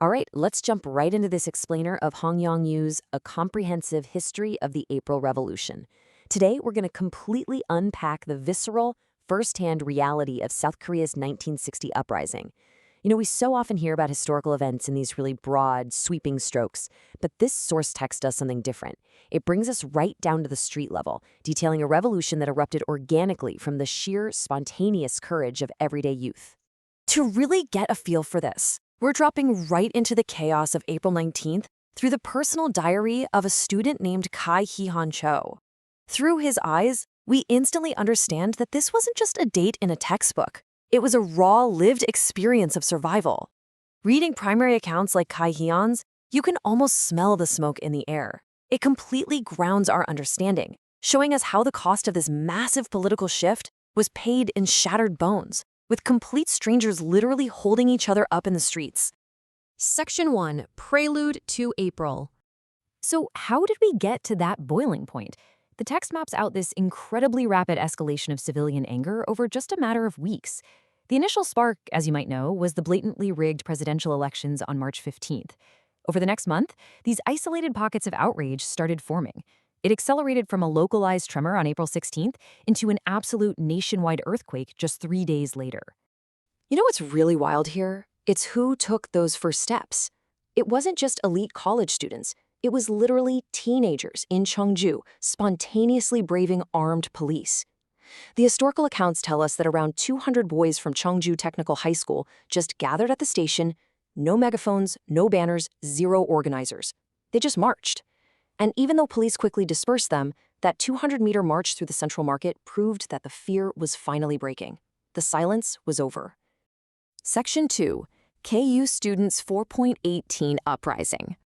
All right, let's jump right into this explainer of Hong Yong-yu's A Comprehensive History of the April Revolution. Today, we're going to completely unpack the visceral, firsthand reality of South Korea's 1960 uprising. We so often hear about historical events in these really broad, sweeping strokes, but this source text does something different. It brings us right down to the street level, detailing a revolution that erupted organically from the sheer, spontaneous courage of everyday youth. To really get a feel for this, we're dropping right into the chaos of April 19th through the personal diary of a student named Kai Hee-han Cho. Through his eyes, we instantly understand that this wasn't just a date in a textbook. It was a raw, lived experience of survival. Reading primary accounts like Kai Hee-han's, you can almost smell the smoke in the air. It completely grounds our understanding, showing us how the cost of this massive political shift was paid in shattered bones, with complete strangers literally holding each other up in the streets. Section 1. Prelude to April. So how did we get to that boiling point? The text maps out this incredibly rapid escalation of civilian anger over just a matter of weeks. The initial spark, as you might know, was the blatantly rigged presidential elections on March 15th. Over the next month, these isolated pockets of outrage started forming. It accelerated from a localized tremor on April 16th into an absolute nationwide earthquake just 3 days later. You know what's really wild here? It's who took those first steps. It wasn't just elite college students. It was literally teenagers in Cheongju spontaneously braving armed police. The historical accounts tell us that around 200 boys from Cheongju Technical High School just gathered at the station, no megaphones, no banners, zero organizers. They just marched. And even though police quickly dispersed them, that 200-meter march through the Central Market proved that the fear was finally breaking. The silence was over. Section 2. KU Students 4.18 Uprising.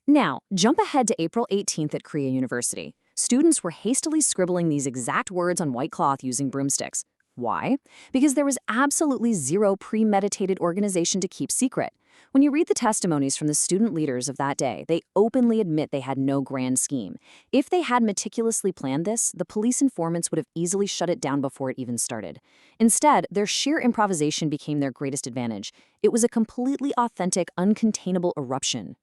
Now, jump ahead to April 18th at Korea University. Students were hastily scribbling these exact words on white cloth using broomsticks. Why? Because there was absolutely zero premeditated organization to keep secret. When you read the testimonies from the student leaders of that day, they openly admit they had no grand scheme. If they had meticulously planned this, the police informants would have easily shut it down before it even started. Instead, their sheer improvisation became their greatest advantage. It was a completely authentic, uncontainable eruption.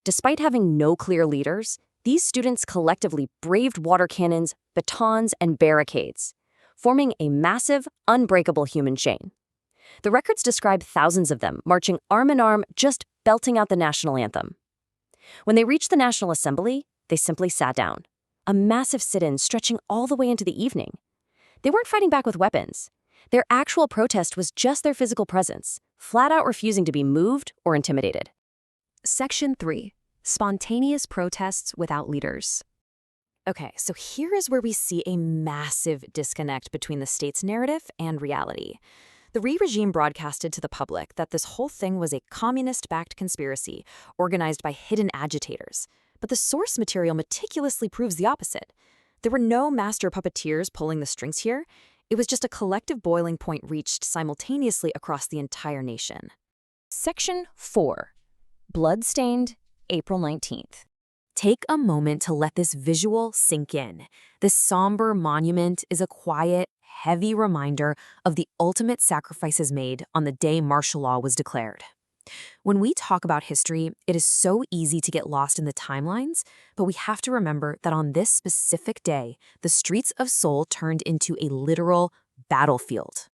Despite having no clear leaders, these students collectively braved water cannons, batons, and barricades, forming a massive, unbreakable human chain. The records describe thousands of them marching arm in arm, just belting out the national anthem. When they reached the National Assembly, they simply sat down, a massive sit-in stretching all the way into the evening. They weren't fighting back with weapons. Their actual protest was just their physical presence, flat out refusing to be moved or intimidated. Section 3. Spontaneous protests without leaders. Okay, so here is where we see a massive disconnect between the state's narrative and reality. The Rhee regime broadcasted to the public that this whole thing was a communist-backed conspiracy organized by hidden agitators. But the source material meticulously proves the opposite. There were no master puppeteers pulling the strings here. It was just a collective boiling point reached simultaneously across the entire nation. Section 4. Bloodstained, April 19th. Take a moment to let this visual sink in. This somber monument is a quiet, heavy reminder of the ultimate sacrifices made on the day martial law was declared. When we talk about history, it is so easy to get lost in the timelines, but we have to remember that on this specific day, the streets of Seoul turned into a literal battlefield.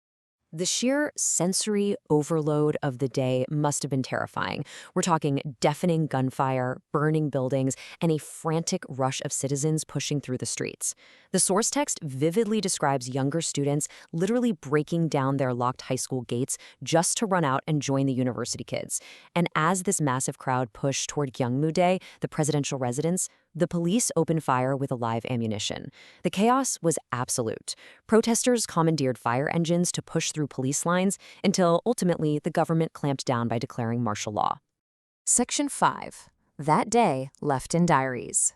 The sheer sensory overload of the day must have been terrifying. We're talking deafening gunfire, burning buildings, and a frantic rush of citizens pushing through the streets. The source text vividly describes younger students literally breaking down their locked high school gates just to run out and join the university kids. And as this massive crowd pushed toward Gyeongmu-dae, the presidential residence, the police opened fire with live ammunition. The chaos was absolute. Protesters commandeered fire engines to push through police lines until ultimately the government clamped down by declaring martial law. Section 5. That day left in diaries.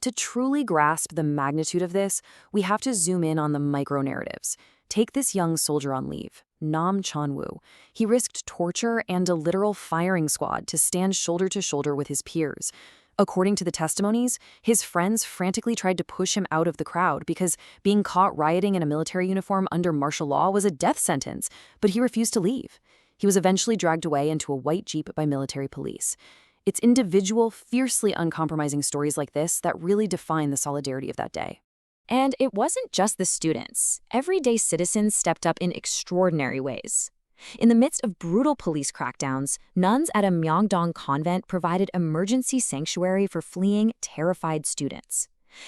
To truly grasp the magnitude of this, we have to zoom in on the micro-narratives. Take this young soldier on leave, Nam Chon-woo. He risked torture and a literal firing squad to stand shoulder to shoulder with his peers. According to the testimonies, his friends frantically tried to push him out of the crowd because being caught rioting in a military uniform under martial law was a death sentence, but he refused to leave. He was eventually dragged away into a white jeep by military police. It's individual, fiercely uncompromising stories like this that really define the solidarity of that day. And it wasn't just the students. Everyday citizens stepped up in extraordinary ways. In the midst of brutal police crackdowns, nuns at a Myeongdong convent provided emergency sanctuary for fleeing, terrified students.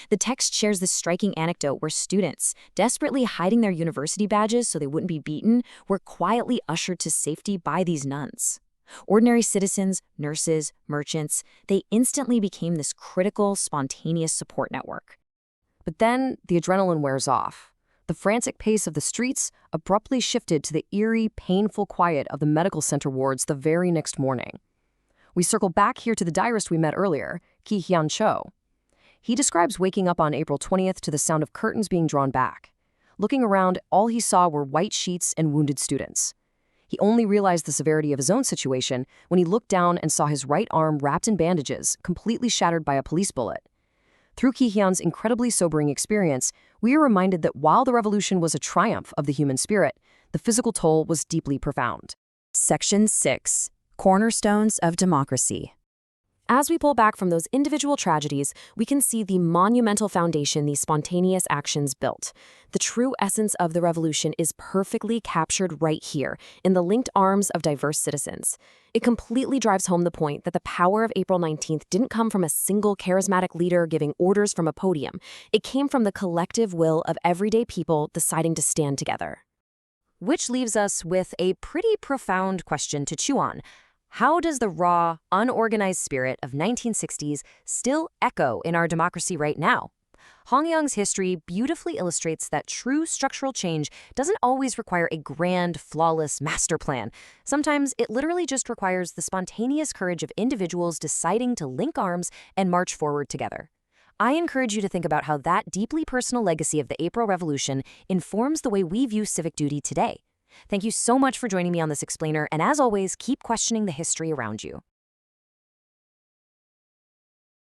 The text shares this striking anecdote where students, desperately hiding their university badges so they wouldn't be beaten, were quietly ushered to safety by these nuns. Ordinary citizens, nurses, merchants, they instantly became this critical, spontaneous support network. But then the adrenaline wears off. The frantic pace of the streets abruptly shifted to the eerie, painful quiet of the medical center wards the very next morning. We circle back here to the diarist we met earlier, Ki-hyun Cho. He describes waking up on April 20th to the sound of curtains being drawn back. Looking around, all he saw were white sheets and wounded students. He only realized the severity of his own situation when he looked down and saw his right arm wrapped in bandages, completely shattered by a police bullet. Through Ki-hyun's incredibly sobering experience, we are reminded that while the revolution was a triumph of the human spirit, the physical toll was deeply profound. Section 6. Cornerstones of Democracy. As we pull back from those individual tragedies, we can see the monumental foundation these spontaneous actions built. The true essence of the revolution is perfectly captured right here, in the linked arms of diverse citizens. It completely drives home the point that the power of April 19th didn't come from a single charismatic leader giving orders from a podium. It came from the collective will of everyday people deciding to stand together. Which leaves us with a pretty profound question to chew on. How does the raw, unorganized spirit of 1960s still echo in our democracy right now? Hongyoung's history beautifully illustrates that true structural change doesn't always require a grand, flawless master plan. Sometimes it literally just requires the spontaneous courage of individuals deciding to link arms and march forward together. I encourage you to think about how that deeply personal legacy of the April Revolution informs the way we view civic duty today. Thank you so much for joining me on this explainer, and as always, keep questioning the history around you.